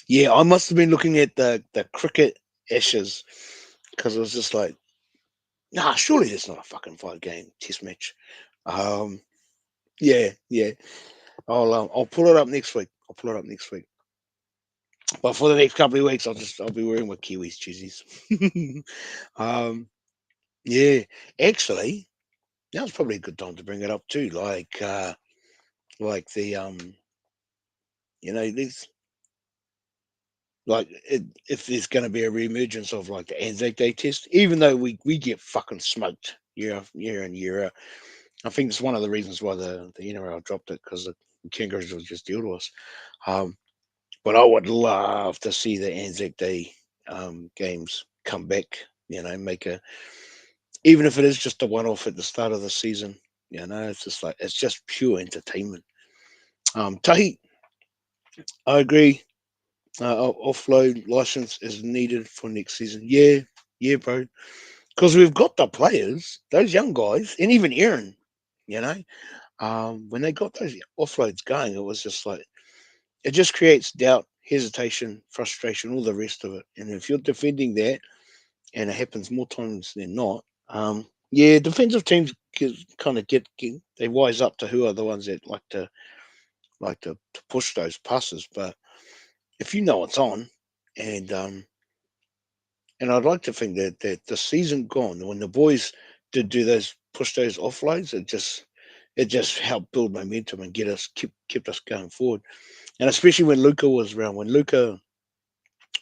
yeah, I must have been looking at the cricket ashes because I was just like, nah, surely it's not a fucking 5 game test match. Um, yeah. I'll pull it up next week. I'll pull it up next week. But for the next couple of weeks, I'll be wearing my Kiwis jerseys. um, yeah, actually, now's probably a good time to bring it up too. Like the these if there's going to be a reemergence of like the Anzac Day test, even though we get fucking smoked year in year out. I think it's one of the reasons why the NRL dropped it because the Kangaroos will just deal to us. Um, but I would love to see the Anzac Day games come back. Make a even if it is just a one-off at the start of the season. It's just like it's just pure entertainment. Tahi, I agree. Offload license is needed for next season. Yeah, bro. Because we've got the players, those young guys, and even Aaron. You know, when they got those offloads going, it was just like it just creates doubt, hesitation, frustration, all the rest of it. And if you're defending that, and it happens more times than not, yeah, defensive teams kind of get they wise up to who are the ones that like to push those passes. But if you know it's on, and I'd like to think that the season gone when the boys did do those push those offloads, it just helped build momentum and get us kept us going forward. And especially when Luca was around,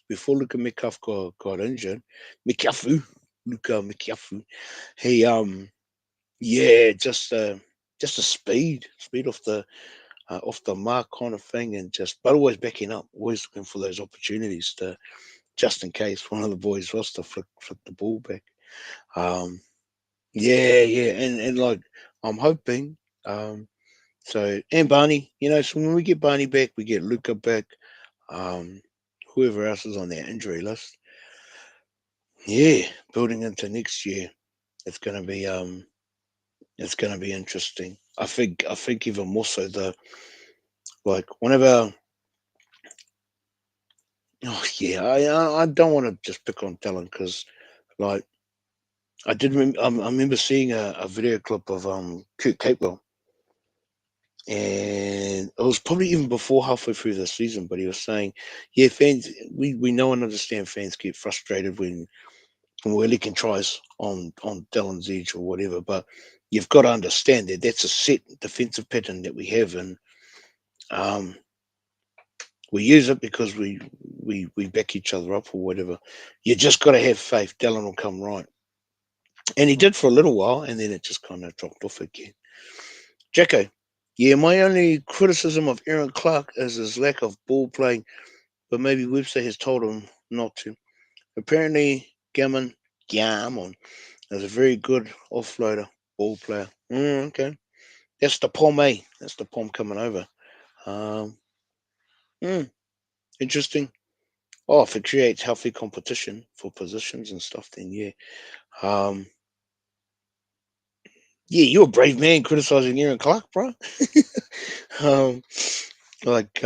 before Luca Metcalf got injured, Mikafu, Luca Mikafu, he yeah, just a speed off the mark kind of thing, and but always backing up, always looking for those opportunities to just in case one of the boys was to flick the ball back. Um, yeah, and like I'm hoping. So and Barney, so when we get Barney back, we get Luca back. Um, Whoever else is on that injury list. Yeah, building into next year, it's gonna be it's gonna be interesting. I think even more so the like whenever. Oh yeah, I don't want to just pick on Dylan because like I remember seeing a video clip of Kurt Capewell, and it was probably even before halfway through the season, but he was saying, yeah, fans, we know and understand fans get frustrated when we're leaking tries on Dylan's edge or whatever, but you've got to understand that that's a set defensive pattern that we have, and um, we use it because we back each other up or whatever. You just got to have faith. Dylan will come right, and he did for a little while, and then it just kind of dropped off again. Jacko, yeah, my only criticism of Aaron Clark is his lack of ball playing, but maybe Webster has told him not to. Apparently, Gammon is a very good offloader, ball player. Okay, that's the Pom, eh? That's the Pom coming over. Um, mm, Interesting. Oh, if it creates healthy competition for positions and stuff, then yeah. Um, Yeah, you're a brave man criticizing Aaron Clark, bro. um, like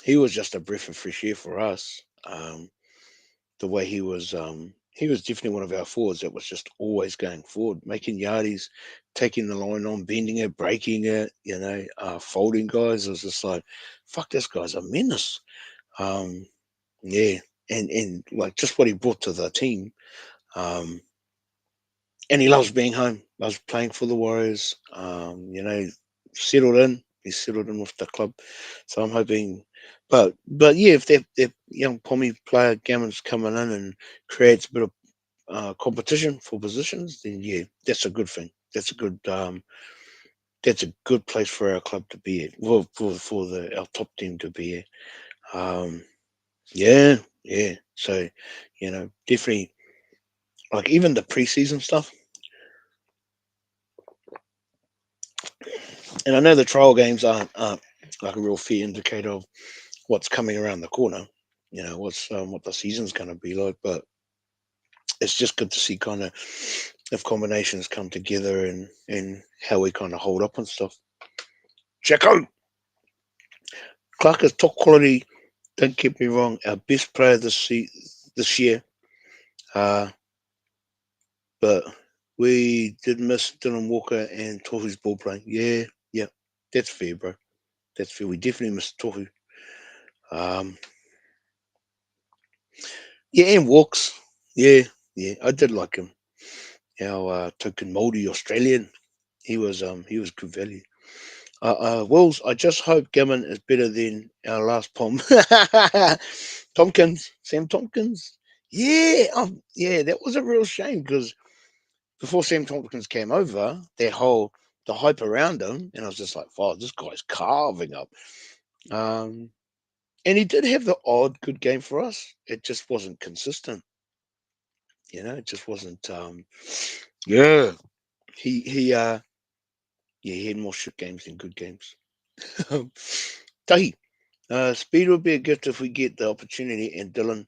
he was just a breath of fresh air for us. The way he was definitely one of our forwards that was just always going forward, making yardies, taking the line on, bending it, breaking it, folding guys. It was just like, fuck, this guy's a menace. Um, yeah, and like just what he brought to the team. Um, and he loves being home, loves playing for the Warriors. Settled in. He's settled in with the club, so I'm hoping. But yeah, if that young Pommy player Gammon's coming in and creates a bit of competition for positions, then yeah, that's a good thing. That's a good place for our club to be at. Well, for the our top team to be at. Um, yeah, yeah. So, definitely like even the preseason stuff. And I know the trial games aren't like a real fair indicator of what's coming around the corner. What the season's going to be like, but it's just good to see kind of if combinations come together and how we kind of hold up and stuff. Jacko Clark is top quality. Don't get me wrong. Our best player this year, uh, but we did miss Dylan Walker and Tohu's ball playing. Yeah, yeah, that's fair, bro. That's fair. We definitely missed Tohu. Um, yeah, and Walks. Yeah, yeah, I did like him. Our token Māori Australian. He was good value. Wills, I just hope Gammon is better than our last pom. Tompkins, Sam Tompkins. Yeah, yeah, that was a real shame because before Sam Tompkins came over, the hype around him, and I was just like, "Wow, this guy's carving up." Um, and he did have the odd good game for us. It just wasn't consistent. It just wasn't. Yeah, he yeah, he had more shit games than good games. Tahi, speed would be a gift if we get the opportunity. And Dylan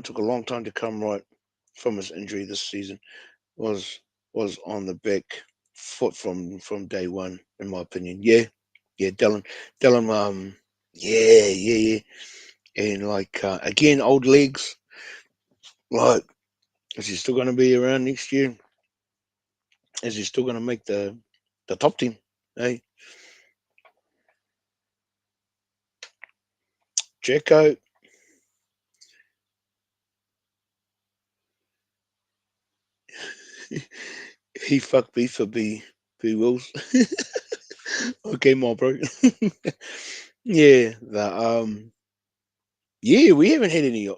took a long time to come right from his injury this season. Was was on the back foot from day one, in my opinion. Yeah, yeah, Dylan. Yeah, yeah, yeah. And like again, old legs. Like, is he still going to be around next year? Is he still going to make the top team? Hey, Jacko. He fucked me for B Wills. Okay, my bro. Yeah, yeah, we haven't had any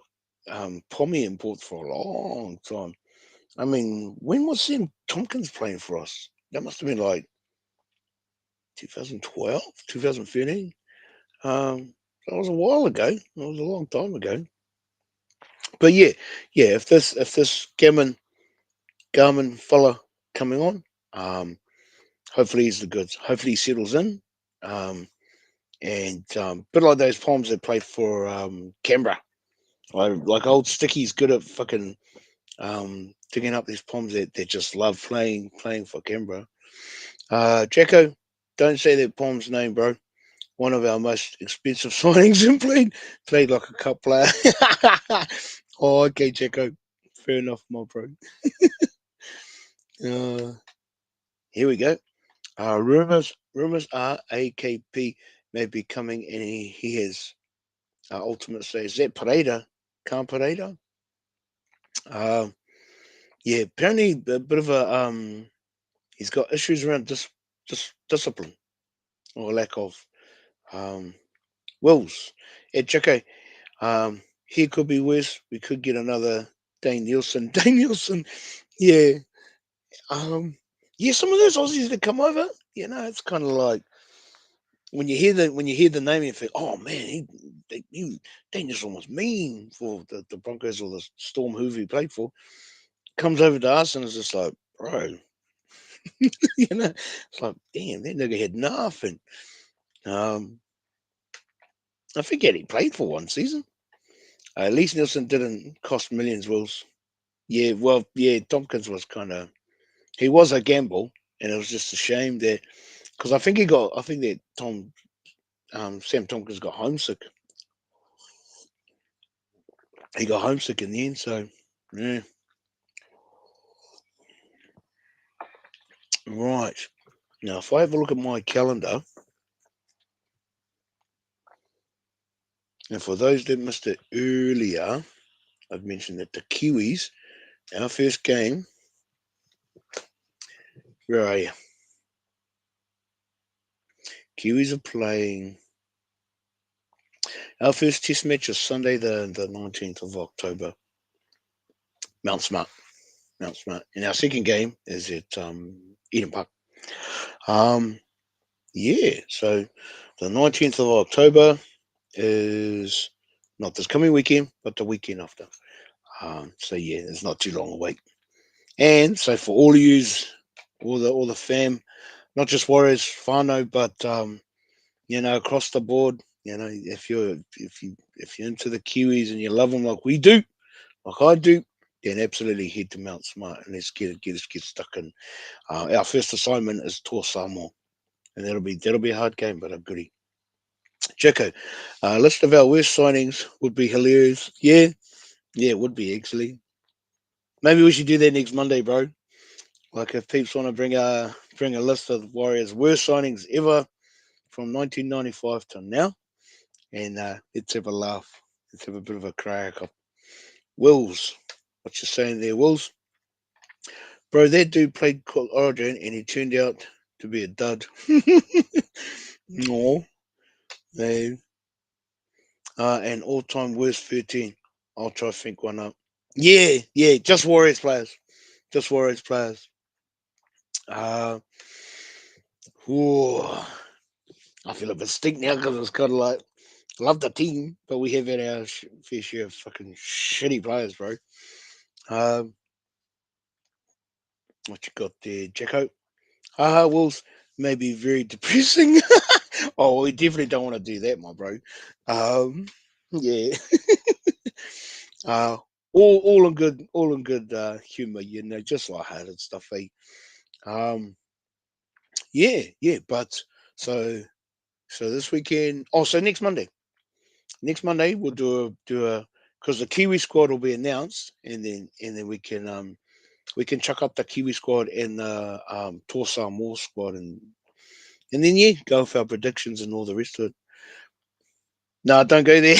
Pommy imports for a long time. I mean, when was Sam Tompkins playing for us? That must have been like 2012, 2013. That was a while ago. That was a long time ago. But yeah, yeah. If this Garmin fella coming on, hopefully he's the goods. Hopefully he settles in. Um, and bit like those Poms that play for Canberra. Like old Sticky's good at fucking digging up these Poms that just love playing for Canberra. Jacko, don't say that Pom's name, bro. One of our most expensive signings and played like a cup player. Oh, okay, Jacko. Fair enough, my bro. Uh, Here we go. Rumors are AKP may be coming, and he has ultimate say. Is that Pareda? Khan Pareda? Um, yeah, apparently a bit of a he's got issues around discipline or lack of um wills. Yeah, Jacko. Here could be worse. We could get another Dane Nielsen. Dane Nielsen. Yeah. Um, yeah, some of those Aussies that come over, it's kind of like when you hear the name, you think, oh man, Dane Nielsen was mean for the Broncos or the Storm, whoever he played for. Comes over to us and it's just like, bro, it's like, damn, that nigga had nothing. Um, I forget he played for one season. At least Nielsen didn't cost millions, Wills. Yeah, well, yeah, Tompkins was kind of. He was a gamble, and it was just a shame that because I think that Sam Tompkins got homesick. He got homesick in the end. So yeah, right. Now, if I have a look at my calendar, and for those that missed it earlier, I've mentioned that the Kiwis, our first game, where are you? Kiwis are playing. Our first test match is Sunday, the 19th of October, Mount Smart. Mount Smart. And our second game is at Eden Park. Um, yeah, so the 19th of October is not this coming weekend, but the weekend after. So yeah, it's not too long a wait. And so for all of yous, all the fam, not just Warriors, whānau, but across the board, if you're into the Kiwis and you love them like we do, like I do, then absolutely head to Mount Smart and let's get stuck in. Our first assignment is Tor Samoa, and that'll be a hard game, but a goodie. Jacko, list of our worst signings would be hilarious. Yeah, it would be actually. Maybe we should do that next Monday, bro. Like if peeps want to bring a list of Warriors' worst signings ever from 1995 to now, and let's have a laugh. Let's have a bit of a crack up. Wills, what you saying there, Wills? Bro, that dude played Origin and he turned out to be a dud. No, man. And all-time worst 13. I'll try to think one up. Yeah, just Warriors players. Just Warriors players. Uh, ooh, I feel a bit stink now because it's kind of like, love the team, but we have had our fair share of fucking shitty players, bro. Um, what you got there, Jacko? Wolves may be very depressing. Oh, we definitely don't want to do that, my bro. Yeah. uh, all in good humor, just light-hearted stuff. Um, yeah. But so so this weekend. Oh, so next Monday. Next Monday we'll do a because the Kiwi squad will be announced, and then we can chuck up the Kiwi squad and the Torsa Moore squad, and then yeah, go with our predictions and all the rest of it. No, don't go there.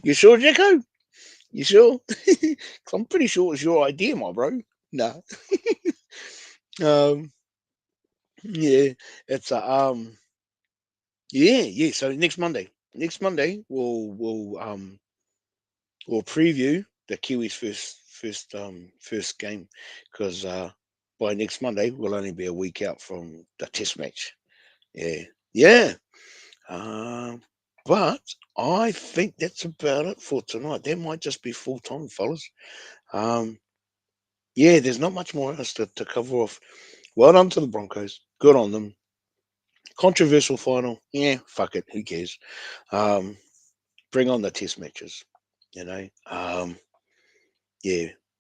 You sure, Jacko? You sure? 'Cause I'm pretty sure it's your idea, my bro. No. Um. Yeah. It's a Yeah. So next Monday we'll preview the Kiwis first game because by next Monday we'll only be a week out from the Test match. Yeah. Um, but I think that's about it for tonight. That might just be full time, fellas. Um, yeah, there's not much more else to cover off. Well done to the Broncos. Good on them. Controversial final. Yeah, fuck it. Who cares? Um, bring on the test matches. Yeah,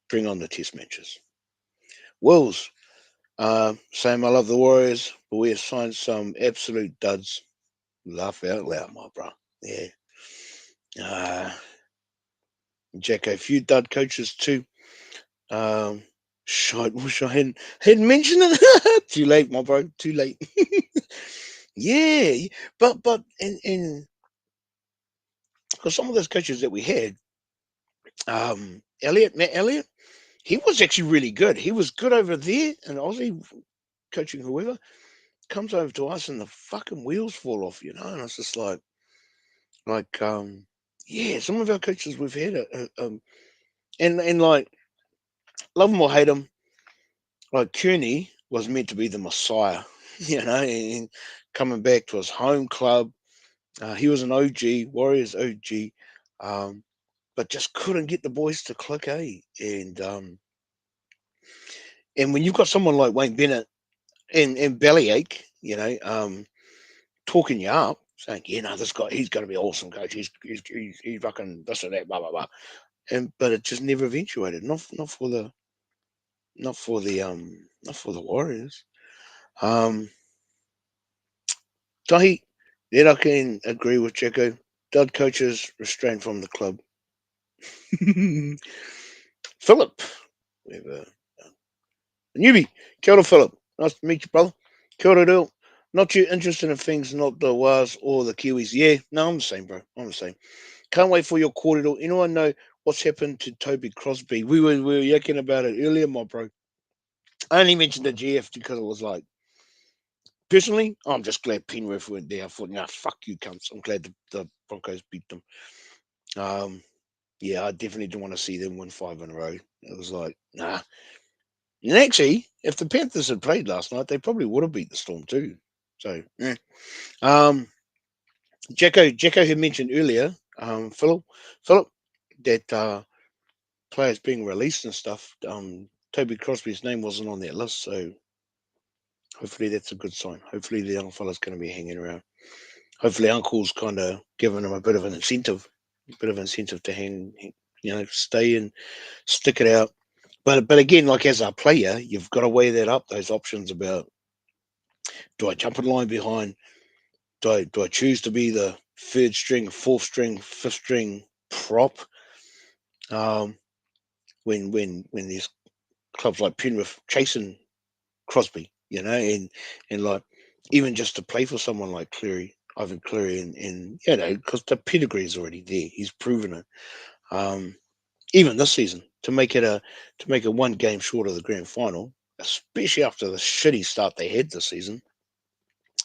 bring on the test matches. Wills, same. I love the Warriors, but we have signed some absolute duds. Laugh out loud, my bro. Yeah. Uh, Jack, a few dud coaches too. Um, shite, wish I hadn't mentioned it. Too late, my bro. Too late. Yeah, but and because some of those coaches that we had, Matt Elliott, he was actually really good. He was good over there, and Aussie coaching whoever comes over to us, and the fucking wheels fall off, And it's just like, yeah, some of our coaches we've had, and like, love them or hate them, like Kearney was meant to be the messiah, and coming back to his home club. He was an OG, Warriors OG, but just couldn't get the boys to click, And when you've got someone like Wayne Bennett and Bellyache, talking you up, saying, "Yeah, no, this guy, he's going to be awesome, coach. He's fucking this and that, blah blah blah," but it just never eventuated. Not for the not for the Warriors. Um, Tahi, then I can agree with Checo. Dud coaches restrained from the club. Philip, we have a newbie. Kia ora, Philip. Nice to meet you, brother. Kia ora, Dale. Not you interested in things, not the Wars or the Kiwis. Yeah, no, I'm the same, bro. I'm the same. Can't wait for your corridor. Anyone know what's happened to Toby Crosby? We were yakking about it earlier, my bro. I only mentioned the GF because it was like, personally, I'm just glad Penrith went there. I thought, nah, fuck you, cunts. I'm glad the Broncos beat them. Um, yeah, I definitely didn't want to see them win five in a row. It was like, nah. And actually, if the Panthers had played last night, they probably would have beat the Storm too. So, yeah. Um, Jacko had mentioned earlier, Philip, that players being released and stuff. Toby Crosby's name wasn't on that list, so hopefully that's a good sign. Hopefully the young fella's going to be hanging around. Hopefully Uncle's kind of giving him a bit of an incentive, to stay and stick it out. But again, like as a player, you've got to weigh that up. Those options about, do I jump in line behind? Do I choose to be the third string, fourth string, fifth string prop? Um, when there's clubs like Penrith chasing Crosby, and like even just to play for someone like Ivan Cleary, and because the pedigree is already there, he's proven it. Um, Even this season, to make it one game short of the grand final, especially after the shitty start they had this season,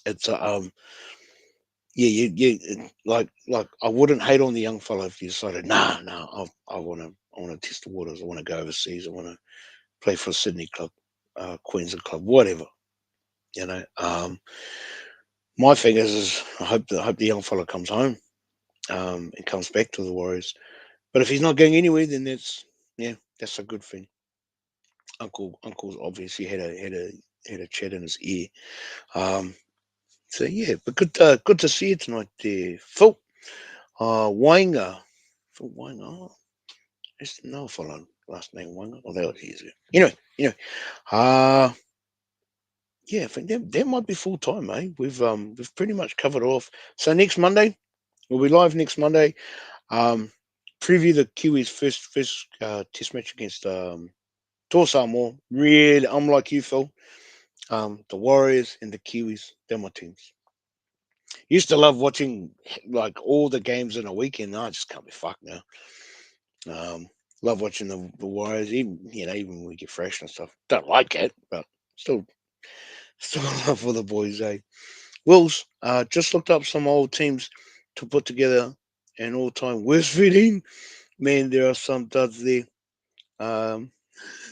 it's yeah, like I wouldn't hate on the young fellow if he decided, nah, I want to test the waters, I want to go overseas, I want to play for a Sydney club, Queensland club, whatever. My thing is I hope the young fella comes home, and comes back to the Warriors. But if he's not going anywhere, then that's a good thing. Uncle's obviously had a chat in his ear. Um, so yeah, but good to see you tonight, there, Phil. Wanger, Phil Wanger. Oh, there's no fellow last name Wanger. Oh, that was easier. Anyway. Uh yeah, I think that might be full time, eh? We've pretty much covered off. So next Monday, we'll be live next Monday. Um, Preview the Kiwis' first test match against Tor Samoa. Really, I'm like you, Phil. The Warriors and the Kiwis, they're my teams. Used to love watching like all the games in a weekend. I just can't be fucked now. Um, Love watching the Warriors, even when we get fresh and stuff. Don't like it, but still, still love for the boys. Eh? Wills just looked up some old teams to put together an all-time worst 15. Man, there are some duds there. Um,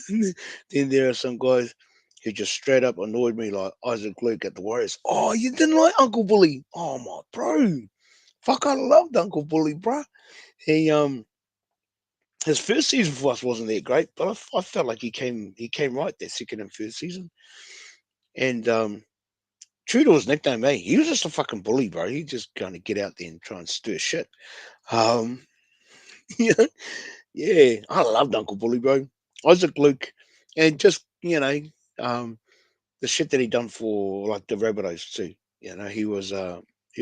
then there are some guys who just straight up annoyed me, like Isaac Luke at the Warriors. Oh, you didn't like Uncle Bully? Oh my bro, fuck, I loved Uncle Bully, bro. He his first season for us wasn't that great, but I felt like he came right that second and third season. And true to his nickname, he was just a fucking bully, bro. He just kind of get out there and try and stir shit. Um, yeah, yeah, I loved Uncle Bully, bro. Isaac Luke, and just um, the shit that he done for like the Rabbitohs too. He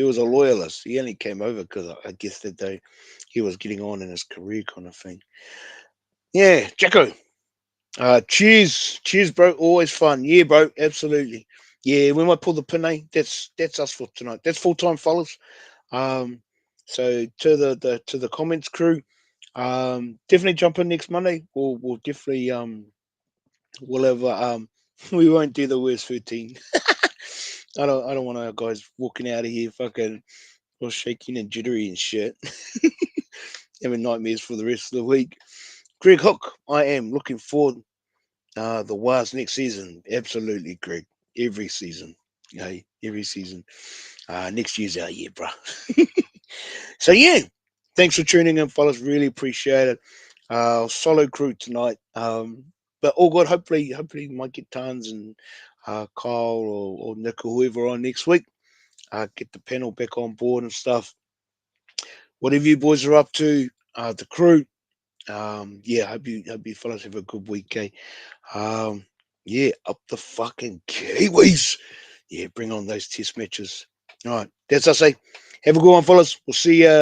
was a loyalist. He only came over because I guess that he was getting on in his career kind of thing. Yeah, Jacko. Cheers, bro. Always fun. Yeah, bro. Absolutely. Yeah, we might pull the pin. That's us for tonight. That's full time, fellas. Um, so to the comments crew, definitely jump in next Monday. We'll definitely we'll have we won't do the worst 13. I don't want our guys walking out of here fucking all shaking and jittery and shit, having nightmares for the rest of the week. Greg Hook, I am looking forward the Wars next season. Absolutely, Greg. Every season. Okay, every season. Next year's our year, bro. So yeah, thanks for tuning in, fellas. Really appreciate it. Solo crew tonight. But all good. Hopefully, we might get Tons and Kyle or Nick or whoever on next week. Get the panel back on board and stuff. Whatever you boys are up to, the crew. Yeah, hope you fellas have a good week, eh? Um, yeah, up the fucking Kiwis. Yeah, bring on those test matches. All right, that's us, eh? Have a good one, fellas. We'll see you.